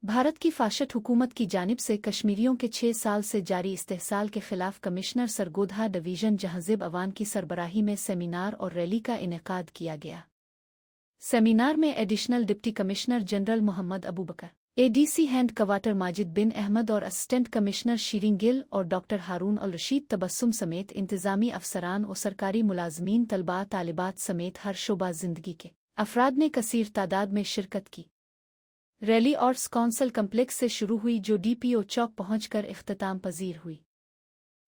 भारत की फाशट हुकूमत की जानिब से कश्मीरियों के 6 साल से जारी इस्तेहसाल के खिलाफ कमिश्नर सरगोधा डिवीज़न जहाज़िब अवान की सरबराही में सेमिनार और रैली का इनेकाद किया गया। सेमिनार में additional deputy commissioner general Mohammad Abubakar, ADC head quarter Majid bin Ahmad और असिस्टेंट कमिश्नर शीरीन गिल और डॉक्टर हारून अल रशीद तबस्सुम समेत इंतज़ामी अफसरान और सरकारी मुलाजमीन, तलबा तालिबात समेत हर शोबा ज़िंदगी के अफराद ने कसीर तादाद में शिरकत की। रैली आर्ट्स काउंसिल कम्प्लेक्स से शुरू हुई, जो डीपीओ चौक पहुंचकर इख्तिताम पजीर हुई।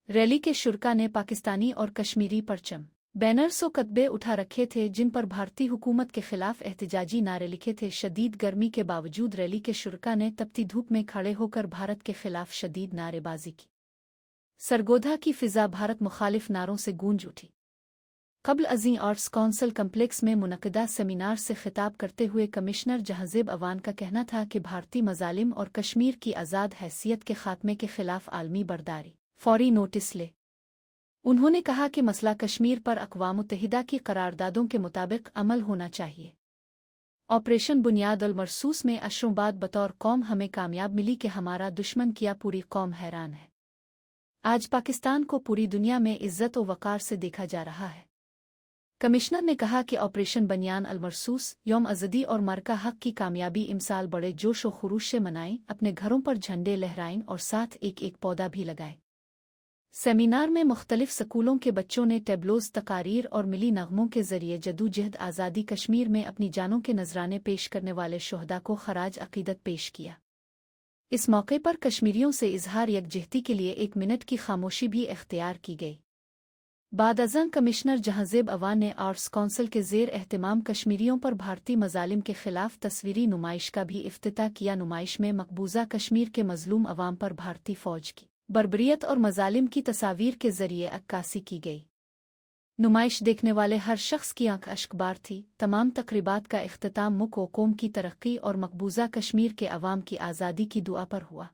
रैली के शुरका ने पाकिस्तानी और कश्मीरी परचम, बैनर्स और कतबे उठा रखे थे जिन पर भारतीय हुकूमत के खिलाफ एहतजाजी नारे लिखे थे। शदीद गर्मी के बावजूद रैली के शुरका ने तपती धूप में खड़े होकर भारत के खिलाफ शदीद नारेबाजी की। सरगोधा की फिजा भारत मुखालिफ नारों से गूंज उठी। कबल अज़ीं आर्ट्स काउंसिल कम्प्लेक्स में मुनक़दा सेमिनार से खिताब करते हुए कमिश्नर जहाज़िब अवान का कहना था कि भारतीय मज़ालिम और कश्मीर की आज़ाद हैसियत के खात्मे के खिलाफ आलमी बर्दारी फौरी नोटिस ले। उन्होंने कहा कि मसला कश्मीर पर अक़वाम मुत्तहिदा की करारदादों के मुताबिक अमल होना चाहिए। ऑपरेशन बुनियाद अल मरसूस में अशरों बाद बतौर कौम हमें कामयाब मिली कि हमारा दुश्मन किया पूरी कौम हैरान है। आज पाकिस्तान को पूरी दुनिया में इज़्ज़त व वक़ार से देखा जा रहा है। कमिश्नर ने कहा कि ऑपरेशन बनियान अल मरसूस यौम अज़दी और मरका हक की कामयाबी इमसाल बड़े जोश व खुरूश से मनाएं, अपने घरों पर झंडे लहराएं और साथ एक एक पौधा भी लगाएं। सेमिनार में मुख्तलिफ स्कूलों के बच्चों ने टेबलोज, तकारीर और मिली नगमों के जरिए जदोजहद आज़ादी कश्मीर में अपनी जानों के नजराने पेश करने वाले शुहदा को खराज अकीदत पेश किया। इस मौके पर कश्मीरियों से इजहार यकजहती के लिए 1 मिनट की खामोशी भी इख्तियार की गई। बाद अज़ां कमिश्नर जहाज़िब अवान ने आर्ट्स काउंसिल के ज़ेर एहतिमाम कश्मीरियों पर भारतीय मज़ालिम के खिलाफ तस्वीरी नुमाइश का भी इफ्तिताह किया। नुमाइश में मकबूजा कश्मीर के मज़लूम अवाम पर भारतीय फ़ौज की बर्बरियत और मज़ालिम की तस्वीर के ज़रिए अक्कासी की गई। नुमाइश देखने वाले हर शख्स की आंख अश्कबार थी। तमाम तकरीबात का इख्तिताम मुल्क व कौम की तरक्की और मकबूजा कश्मीर के अवाम की आज़ादी की दुआ पर हुआ।